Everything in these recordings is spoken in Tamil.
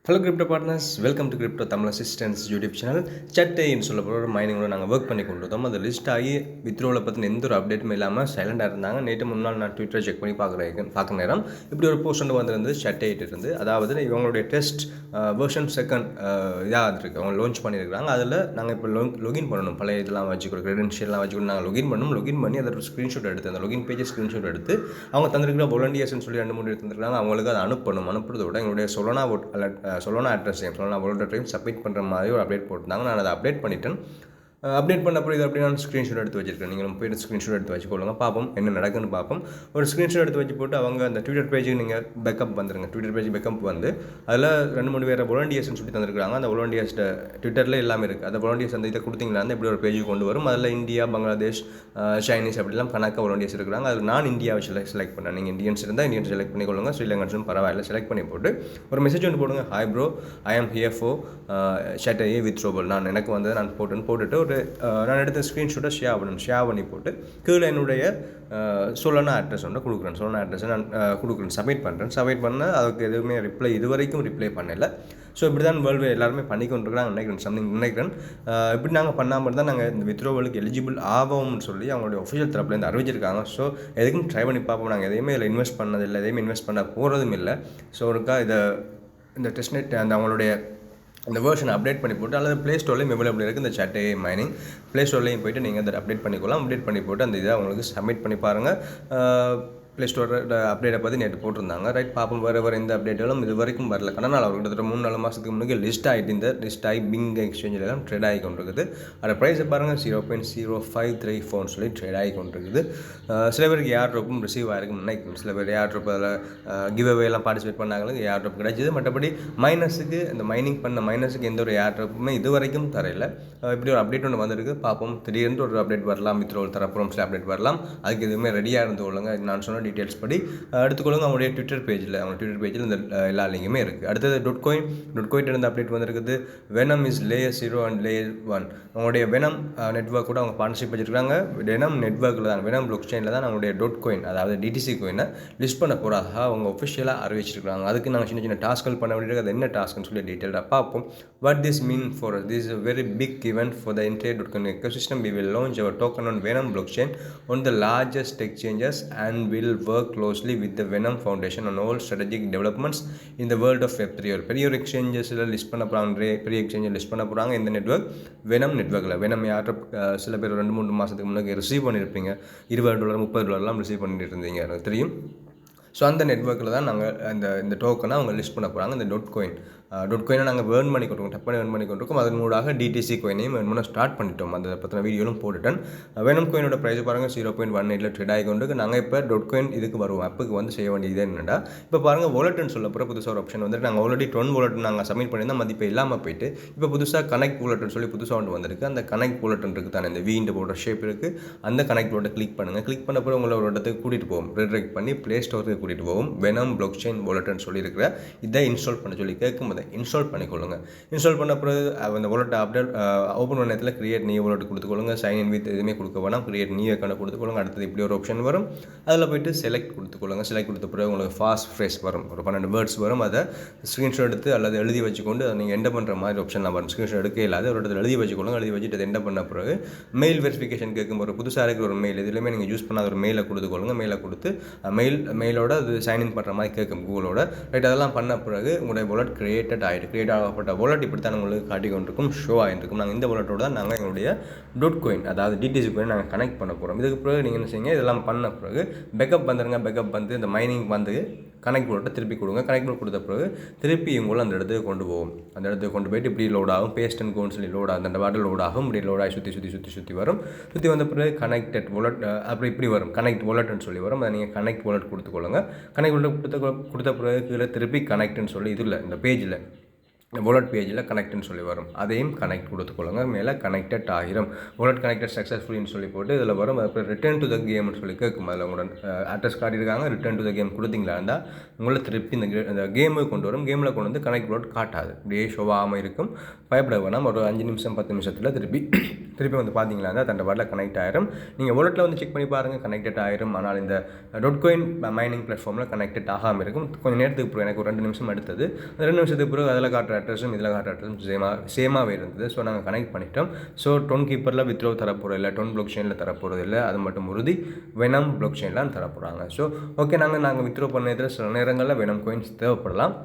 Hello crypto partners, welcome to crypto Tamil assistance YouTube channel. சட்டைன்னு சொல்ல போகிற ஒரு மைனிங்கோட நாங்கள் ஒர்க் பண்ணி கொண்டு வந்தோம். அது லிஸ்ட் ஆகி வித்ரோவில் பற்றின எந்த ஒரு அப்டேட்டுமே இல்லாமல் சைலண்டாக இருந்தாங்க. நேற்று முன்னாள் நான் ட்விட்டரை செக் பண்ணி பார்க்குற நேரம் இப்படி ஒரு போஸ்ட் வந்திருந்து சட்டையிட்டு இருந்து, அதாவது இவங்களுடைய டெஸ்ட் வெர்ஷன் செகண்ட் இதாக இருக்குது, அவங்க லான்ச் பண்ணியிருக்கிறாங்க. அதில் நாங்கள் இப்போ லொகின் பண்ணணும், பழைய இதெல்லாம் வச்சுக்கிறோம், க்ரெடென்ஷியல்லாம் வச்சுக்கணும். நாங்கள் லொகின் பண்ணணும். லொகின் பண்ணி அதை ஒரு ஸ்க்ரீன்ஷாட் எடுத்து, அந்த லொகின் பேஜை ஸ்க்ரீன்ஷாட் எடுத்து அவங்க தந்திருக்கிற வாலண்டியர்ஸ்னு சொல்லி 2-3 தந்திருக்காங்க. அவங்களுக்கு அதை அனுப்புறதை விட எங்களுடைய சொலோனா அட்ரஸையும் சொலோனா வாலெட்டையும் சப்மிட் பண்ணுற மாதிரி ஒரு அப்டேட் போட்டிருந்தாங்க. நான் அதை அப்டேட் பண்ணிட்டேன். அப்டேட் பண்ண அப்புறம் இது அப்படி நான் ஸ்க்ரீன்ஷாட் எடுத்து வச்சிருக்கேன். நீங்கள் போய்ட்டு ஸ்க்ரீன்ஷாட் எடுத்து வச்சுக்கொள்ளுங்க, பார்ப்போம் என்ன நடக்குன்னு பார்ப்போம். ஒரு ஸ்க்ரீன்ஷாட் எடுத்து வச்சு போட்டு அவங்க அந்த ட்விட்டர் பேஜுக்கு நீங்கள் பேக்கப் வந்துருங்க. ட்விட்டர் பேஜ் பேக்கப் வந்து அதில் 2-3 பேர் வாலண்டியர்ஸ்னு சொல்லி தந்திருக்காங்க. அந்த வாலண்டியர்ஸ் ட்விட்டரில் எல்லாமே இருக்குது. அந்த வாலண்டியர்ஸ் அந்த இதை கொடுத்தீங்களா இப்படி ஒரு பேஜுக்கு கொண்டு வரும். அதில் இந்தியா, பங்களாதேஷ், சைனீஸ் அப்படிலாம் கணக்காக வாலண்டியர்ஸ் இருக்கிறாங்க. அதில் நான் இந்தியாவை செலக்ட் பண்ணேன். நீங்கள் இந்தியன்ஸ் இருந்தால் இந்தியன்ஸ் செலக்ட் பண்ணிக்கொள்ளுங்க. ஸ்ரீலங்கன்ஸும் பரவாயில்ல, செலக்ட் பண்ணி போட்டு ஒரு மெசேஜ் ஒன்று போடுங்க. ஹாய் ப்ரோ, ஐ ஆம் ஹியர் ஃபார் ஷட்டே வித்ரோவல். எனக்கு வந்து நான் போட்டுட்டு ஒரு நான் எடுத்த ஸ்க்ரீன்ஷாட்டை ஷேர் பண்ணி போட்டு கீழே என்னுடைய சொலோனா அட்ரஸ் ஒன்று கொடுக்குறேன். சொலோனா அட்ரஸை நான் கொடுக்குறேன், சப்மிட் பண்ண அதுக்கு எதுவுமே இதுவரைக்கும் ரிப்ளை பண்ணலை. ஸோ இப்படி தான் வேர்ல்டு எல்லாருமே பண்ணிக்கொண்டிருக்கிறாங்க நினைக்கிறேன். இப்படி நாங்கள் பண்ணாமல் தான் நாங்கள் இந்த வித்ரோவலுக்கு எலிஜிபிள் ஆவோம்னு சொல்லி அவங்களுடைய ஒஃபிஷியல் தரப்புலேருந்து அறிவிச்சிருக்காங்க. ஸோ எதுக்கும் ட்ரை பண்ணி பார்ப்போம். நாங்கள் எதையுமே இதில் இன்வெஸ்ட் பண்ணதில்லை, எதையுமே இன்வெஸ்ட் பண்ண போகிறதும் இல்லை. ஸோ ஒருக்கா இந்த டெஸ்ட்நெட் அந்த அவங்களுடைய அந்த வேர்ஷனை அப்டேட் பண்ணி போட்டு, அல்லது ப்ளே ஸ்டோர்லேயும் அவைலபிள் இருக்குது. இந்த சட்டை மைனிங் ப்ளே ஸ்டோர்லேயும் போய்ட்டு நீங்கள் அதை அப்டேட் பண்ணிக்கலாம். அப்டேட் பண்ணி போட்டு அந்த இதை அவங்களுக்கு சப்மிட் பண்ணி பாருங்கள். ப்ளே ஸ்டோரோட அப்டேட்டை பற்றி நேற்று போட்டிருந்தாங்க. ரைட், பார்ப்போம். வேறு எந்த அப்டேட்டுகளும் இது வரைக்கும் வரல. கடனால் அவர் கிட்டத்தட்ட 3-4 மாதத்துக்கு முன்னாடி லிஸ்ட் ஆகிட்டு இந்த லிஸ்ட் ஆகி பிங் எக்ஸ்சேஞ்சில் எல்லாம் ட்ரேட் ஆகி கொண்டிருக்குது. அதோட ப்ரைஸை பாருங்கள், 0.0534 சொல்லி ட்ரேட் ஆகி கொண்டிருக்குது. சில பேருக்கு ஏர் ட்ராப்பும் ரிசீவ் ஆகிருக்குன்னு நினைக்கிறேன். சில பேர் ஏர் ட்ராப் அதில் கிவ் அவேலாம் பார்ட்டிசிபேட் பண்ணாங்களுக்கு ஏர் ட்ராப் கிடைச்சிது. மற்றபடி மைனஸுக்கு இந்த மைனிங் பண்ண மைனஸுக்கு எந்த ஒரு ஏர் ட்ராப்புமே இது வரைக்கும் தரையில். இப்படி ஒரு அப்டேட் ஒன்று வந்திருக்கு, பார்ப்போம். திடீர்னு ஒரு அப்டேட் வரலாம், வித்ரோல் தரப்புறம் சில அப்டேட் வரலாம். அதுக்கு எதுவுமே ரெடியாக இருந்து கொள்ளுங்க. நான் சொன்ன டீட்டெயில்ஸ் படி எடுத்துக்கொள்ளுங்க. அவங்களுடைய ட்விட்டர் பேஜில் இந்த எல்லா லிங்குமே இருக்குது. அடுத்தது டொட்கோயின் இருந்து அப்டேட் வந்திருக்குது. Venom is layer 0 and layer 1. அவங்களுடைய வெனம் நெட்வொர்க் கூட அவங்க பார்ட்னர்ஷிப் வச்சுருக்காங்க. வெனம் நெட்வொர்க்கில் தான், வெனம் பிளாக் செயினில் தான் அவங்களுடைய டொட்கோயின், அதாவது டிடிசி கோயினை லிஸ்ட் பண்ண போகிறதாக அவங்க ஒஃபிஷியலாக அறிவிச்சிருக்காங்க. அதுக்கு நாங்கள் சின்ன டாஸ்கள் பண்ண வேண்டியது. அது என்ன டாஸ்க்னு சொல்லி டீட்டெயிலாக பார்ப்போம். What this mean for this is a very big event for the entire Bitcoin ecosystem. We will launch our token on Venom blockchain on the largest exchanges and will work closely with the Venom Foundation on all strategic developments in the world of Web3. ஒரு பெரிய ஒரு எக்ஸ்சேஞ்சஸில் லிஸ்ட் பண்ண போகிறாங்க, பெரிய எக்ஸ்சேஞ்சில் லிஸ்ட் பண்ண போகிறாங்க. இந்த நெட்வொர்க் வெனம் நெட்வொர்க்கில். வெனம் யார்ட்ட சில பேர் 2-3 மாதத்துக்கு முன்னாடி ரிசீவ் பண்ணியிருப்பீங்க. $20, $30 ரிசீவ் பண்ணிட்டு இருந்தீங்க, எனக்கு தெரியும். ஸோ அந்த நெட்வொர்க்கில் தான் நாங்கள் இந்த டோக்கனை அவங்க லிஸ்ட் பண்ண போகிறாங்க. இந்த டொட்கோயினை நாங்கள் ஏர்ன் பண்ணி கொண்டிருக்கோம், டப்பாக ஏர்ன் பண்ணி கொண்டிருக்கோம். அதன் மூலமாக டிடிசி கோயினையும் ஏர்ன் பண்ண ஸ்டார்ட் பண்ணிட்டோம். அதை பற்றின வீடியோலும் போட்டுட்டேன். வெனம் கோயினோட ப்ரைஸ் பாருங்கள், 0.18 ட்ரேட் ஆகி கொண்டு. நாங்கள் இப்போ டொட்கோயின் இதுக்கு வருவோம், ஆப்புக்கு வந்து செய்ய வேண்டியது என்னென்னா, இப்போ பாருங்கள், வாலெட்னு சொல்ல போகிற புதுசாக ஒரு ஆப்ஷன் வந்துட்டு, நாங்கள் ஆல்ரெடி 10 வாலெட் நாங்கள் சப்மிட் பண்ணியிருந்தால் மதிப்பு இல்லாமல் போயிட்டு, இப்போ புதுசாக கனெக்ட் வாலெட்னு சொல்லி புதுசாக ஒன்று வந்திருக்கு. அந்த கனெக்ட் வாலெட் இருக்குது தானே, இந்த வீண்டு போடுற ஷேப் இருக்குது. அந்த கனெக்ட் வாலெட்டை கிளிக் பண்ணுங்கள். கிளிக் பண்ண பிறகு உங்களை ஒரு இடத்துக்கு கூட்டிகிட்டு போவோம், ரீட்ரெக்ட் பண்ணி ப்ளே ஸ்டோருக்கு கூட்டிகிட்டு போவோம். வெனம் பிளாக் செயின் வாலெட்னு சொல்லியிருக்கிற இதை இன்ஸ்டால் பண்ண சொல்லி கேட்கும். அதை இன்ஸ்டால் பண்ணிக்கொள்ளுங்க. இன்ஸ்டால் பண்ண பிறகு அந்த வாலெட்டை அப்டேட் ஓப்பன் பண்ண நேரத்தில் கிரியேட் நியூ வாலெட் கொடுத்துக்கொள்ளுங்க. சைன் இன் வித் எதுவுமே கொடுக்க வேணாம், கிரியேட் நியூ அக்கௌண்ட் கொடுத்துக்கொள்ளுங்க. அடுத்தது இப்படி ஒரு ஆப்ஷன் வரும், அதில் போய்ட்டு செலக்ட் கொடுத்துக்கொள்ளுங்க. செலக்ட் கொடுத்த பிறகு உங்களுக்கு ஃபாஸ்ட் ஃப்ரேஸ் வரும், ஒரு 12 வேர்ட்ஸ் வரும். அதை ஸ்க்ரீன்ஷாட் எடுத்து அல்லது எழுதி வச்சுக்கொண்டு அதை நீங்கள் என்டர் பண்ணுற மாதிரி ஆப்ஷன்லாம் வரும். ஸ்க்ரீன்ஷாட் எடுக்க இல்லாத ஒரு இடத்துல எழுதி வச்சுக்கொள்ளுங்க. எழுதி வச்சுட்டு அதை என்டர் பண்ண பிறகு மெயில் வெரிஃபிகேஷன் கேட்கும். ஒரு புதுசாக இருக்கிற ஒரு மெயில், இதுலேயுமே நீங்கள் யூஸ் பண்ணாத ஒரு மெயிலை கொடுத்துக்கொள்ளுங்க. மெயிலை கொடுத்து மெயிலோட அது சைன்இன் பண்ணுற மாதிரி கேட்கும் கூகுளோட. ரைட், அதெல்லாம் பண்ண பிறகு உங்களுடைய வாலெட் கிரியேட் ஆகப்பட்ட வாலெட் இப்படி தான் உங்களுக்கு காட்டி கொண்டிருக்கும், ஷோ ஆகிருக்கும். நாங்கள் இந்த வாலெட்டோட தான் நாங்கள் எங்களுடைய டொட்கோயின், அதாவது டிடிசி கோயின் நாங்கள் கனெக்ட் பண்ண போகிறோம். இதுக்கு பிறகு நீங்கள் என்ன செய்யுங்க, இதெல்லாம் பண்ண பிறகு பேக்கப் வந்துடுங்க. பேக்கப் வந்து இந்த மைனிங் வந்து கனெக்ட் வாலெட்டை திருப்பி கொடுங்க. கனெக்ட் வாலெட் கொடுத்த பிறகு திருப்பி இவங்களும் அந்த இடத்துக்கு கொண்டு போவோம். அந்த இடத்துக்கு கொண்டு போயிட்டு இப்படி லோட் ஆகும், பேஸ்ட் அண்ட் கோன்னு சொல்லி லோட் ஆகும். அந்த வாட்டர் லோட் ஆகும், இப்படி லோட் ஆகி சுற்றி வரும். சுற்றி வந்த பிறகு கனெக்டட் வாலெட் அப்படி இப்படி வரும், கனெக்ட் வாலெட்னு சொல்லி வரும். அதை நீங்கள் கனெக்ட் வாலெட் கொடுத்துக்கொள்ளுங்க. கனெக்ட் வாலெட் கொடுத்த பிறகு கீழே திருப்பி கனெக்ட்னு சொல்லி இதில் இந்த பேஜில் வாலெட் பேஜில் கனெக்ட்னு சொல்லி வரும். அதையும் கனெக்ட் கொடுத்துக்கொள்ளுங்க. மேலே கனெக்டட் ஆகிரும். வாலெட் கனெக்டட் சக்ஸஸ்ஃபுல்லின்னு சொல்லி போட்டு இதில் வரும். அப்புறம் ரிட்டர்ன் டு த கேம்னு சொல்லி கேட்கும். அதில் உங்களோட அட்ரஸ் காட்டியிருக்காங்க. ரிட்டர்ன் டு த கேம் கொடுத்தீங்களா இருந்தால் உங்களை திருப்பி இந்த கேமுக்கு கொண்டு வரும். கேமில் கொண்டு வந்து கனெக்ட் வாலெட் காட்டாது, இப்படியே ஷோ ஆகாமல் இருக்கும். பயப்பட வேணாம். ஒரு 5 நிமிஷம் 10 நிமிஷத்தில் திருப்பி திருப்பி வந்து பார்த்தீங்களா இருந்தால் அந்த வாட்டில் கனெக்ட் ஆயிரும். நீங்கள் வாலெட்டில் வந்து செக் பண்ணி பாருங்கள், கனெக்டட் ஆயிரும். ஆனால் இந்த Dotcoin மைனிங் பிளாட்ஃபார்மில் கனெக்டட் ஆகாமல் இருக்கும். கொஞ்சம் நேரத்துக்கு பிறகு எனக்கு ஒரு 2 நிமிஷம் எடுத்தது. அந்த 2 நிமிஷத்துக்கு பிறகு அதில் காட்டுற அட்ரஸும் இதில் காட்டுற அட்ரஸும் சேமாகவே இருந்தது. ஸோ நாங்கள் கனெக்ட் பண்ணிட்டோம். ஸோ டொன் கீப்பரில் வித்ரோ தரப்போகிறது இல்லை, டொன் பிளாக் செயினில் தரப்போகிறது இல்லை, அது மட்டும் உறுதி. வெனம் பிளாக் செயின்லாம் தரப்போகிறாங்க. ஸோ ஓகே, நாங்கள் வித்ரோ பண்ணதில் சில நேரங்களில் வெனம் காயின்ஸ் தேவைப்படலாம்.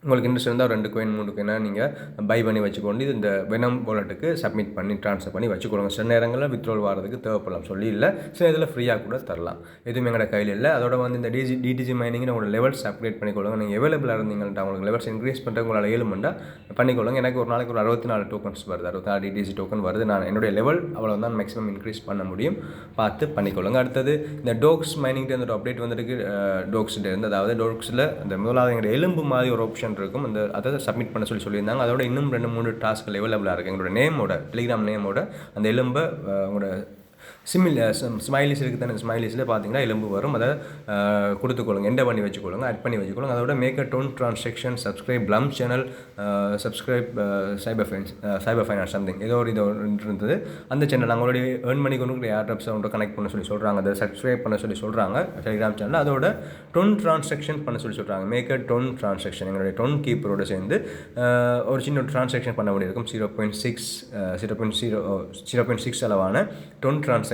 உங்களுக்கு இன்ட்ரெஸ்ட் இருந்தால் 2 coin 3 coin நீங்கள் பை பண்ணி வச்சுக்கொண்டு இந்த வெனம் வாலெட்டுக்கு சப்மிட் பண்ணி ட்ரான்ஸ்ஃபர் பண்ணி வச்சுக்கொள்ளுங்க. சில நேரங்களில் வித்ட்ரோல் வரதுக்கு தேவைப்படலாம் சொல்லி இல்லை, சில இதில் ஃப்ரீயாக கூட தரலாம். எதுவும் எங்களோட கையில் இல்லை. அதோட வந்து இந்த டிடிஜி மைனிங்கில் உங்களோட லெவல்ஸ் அப்கிரேட் பண்ணிக்கொள்ளுங்க. நீங்கள் அவைலபிளாக இருந்தீங்கள்ட்ட உங்களுக்கு லெவல்ஸ் இன்க்ரீஸ் பண்ணுறது உங்களால் ஏழுமெண்டா பண்ணிக்கொள்ளுங்க. எனக்கு ஒரு நாளைக்கு ஒரு 64 டோக்கன்ஸ் வருது, 64 டிடிஜி டோக்கன் வருது. நான் என்னுடைய லெவல் அவ்வளோ தான் மேக்ஸிமம் இன்க்ரீஸ் பண்ண முடியும், பார்த்து பண்ணிக்கொள்ளுங்க. அடுத்தது இந்த டோக்ஸ் மைனிங்கிட்ட ஒரு அப்டேட் வந்துருக்கு. டோக்ஸ்கிட்ட இருந்து, அதாவது டோக்ஸில் இந்த முதலாவது எங்களுடைய எலும்பு மாதிரி ஒரு ஆப்ஷன் இருக்கும். அந்த அதை சப்மிட் பண்ண சொல்லியிருந்தாங்க. அதோட இன்னும் 2-3 டாஸ்க் அவைலபிளாக இருக்குது. எங்களோட நேமோட, டெலிகிராம் நேமோட அந்த எலும்பை உங்களோட ஸ்மைலிஸ் இருக்குது தானே, ஸ்மைலிஸில் பார்த்தீங்கன்னா எலும்பு வரும். அதை கொடுத்துக்கொள்ளுங்க, என்டர் பண்ணி வச்சுக்கொள்ளுங்க, ஆட் பண்ணி வச்சுக்கொள்ளுங்க. அதோட make a done transaction, subscribe Plum channel, subscribe Cyber Finance something ஏதோ ஒரு இது இருந்தது. அந்த சேனல் அவங்களுடைய ஏர்ன் பண்ணி கொண்டு ஏர்ட்ராப்ஸ் அவங்க கனெக்ட் பண்ண சொல்கிறாங்க. அதை சப்ஸ்கிரைப் பண்ண சொல்கிறாங்க டெலிகிராம் சேனல். அதோட டொன் ட்ரான்சாக்ஷன் பண்ண சொல்கிறாங்க. மேக் அ டொன் ட்ரான்சாக்ஷன் எங்களுடைய டொன் கீப்பரோடு சேர்ந்து ஒரு சின்ன ட்ரான்சாக்ஷன் பண்ண வேண்டியிருக்கும். 0.6 அளவான டொன் ட்ரான்சாக்ஷன்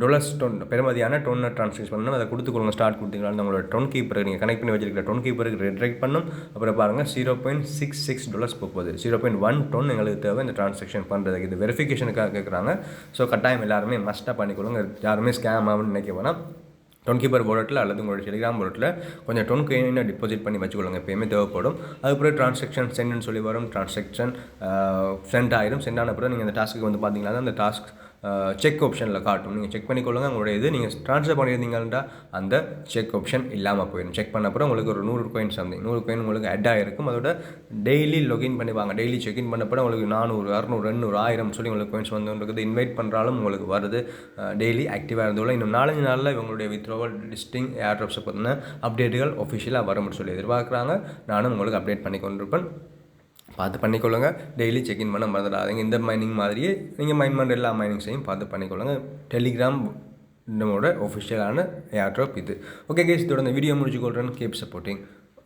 $10 பெருமதியான டொன்னை ட்ரான்சாக்ஷன் பண்ணணும். அதை கொடுத்துக்கொள்ளுங்க. ஸ்டார்ட் கொடுத்தீங்கன்னா உங்களோட டொன் கீப்பருக்கு நீங்கள் கனெக்ட் பண்ணி வச்சிருக்கிற டொன் கீப்பருக்கு ரெட்ரெக்ட் பண்ணும். அப்புறம் பாருங்கள் $0.66 போகுது. 0.1 டொன் எங்களுக்கு தேவை இந்த ட்ரான்சாக்ஷன் பண்ணுறதுக்கு. இது வெரிஃபிகேஷனுக்காக கேட்குறாங்க. ஸோ கட்டாயம் எல்லாருமே மஸ்ட்டாக பண்ணிக்கொள்ளுங்க. யாருமே ஸ்கேம் ஆகும்னு நினைக்க வேணாம். டொன் கீப்பர் வாலெட்டில் அல்லது உங்களோட டெலிகிராம் வாலெட்டில் கொஞ்சம் டொன் coin டிபாசிட் பண்ணி வச்சுக்கொள்ளுங்க, எப்பயுமே தேவைப்படும். அதுக்கப்புறம் ட்ரான்சாக்ஷன் சென்ட்னு சொல்லி வரும். ட்ரான்சாக்ஷன் சென்ட் ஆயிரும். சென்ட் ஆன பிறகு நீங்கள் அந்த டாஸ்க்கு வந்து பார்த்தீங்கன்னா அந்த டாஸ்க் செக் ஆப்ஷனில் காட்டும். நீங்கள் செக் பண்ணிக்கொள்ளுங்க. உங்களுடைய இது நீங்கள் ட்ரான்ஸ்ஃபர் பண்ணியிருந்தீங்கன்னா அந்த செக் ஆப்ஷன் இல்லாமல் போயிடும். செக் பண்ண அப்புறம் உங்களுக்கு ஒரு 100 coin சம்திங் 100 coin உங்களுக்கு ஆட் ஆகிருக்கும். அதோட டெய்லி லாகின் பண்ணிப்பாங்க. டெய்லி செக்இன் பண்ணப்போ உங்களுக்கு 400, 600, 200, 1000 சொல்லி உங்களுக்கு coins வந்துருக்குது. இன்வைட் பண்ணுறாலும் உங்களுக்கு வருது. டெய்லி ஆக்டிவாக இருந்தோட இன்னும் 4-5 நாளில் இவங்களுடைய வித்ட்ரோவல் லிஸ்டிங் ஏர்ட்ராப்ஸை பற்றின அப்டேட்டுகள் ஒஃபிஷியலாக வரும்னு சொல்லி எதிர்பார்க்குறாங்க. நானும் உங்களுக்கு அப்டேட் பண்ணி கொண்டிருப்பேன். பார்த்து பண்ணிக்கொள்ளுங்க. டெய்லி செக்இன் பண்ண மறந்துடாதீங்க. இந்த மைனிங் மாதிரியே நீங்கள் மைன் பண்ணுற எல்லா மைனிங்ஸையும் பார்த்து பண்ணிக்கொள்ளுங்க. டெலிகிராம் நம்மளோட ஒஃபிஷியலான ஏர்ட்ராப் இது. ஓகே கைஸ், இதோட இந்த வீடியோ முடிச்சுக்கொள்கிறேன். Keep supporting.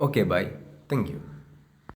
Okay bye, thank you.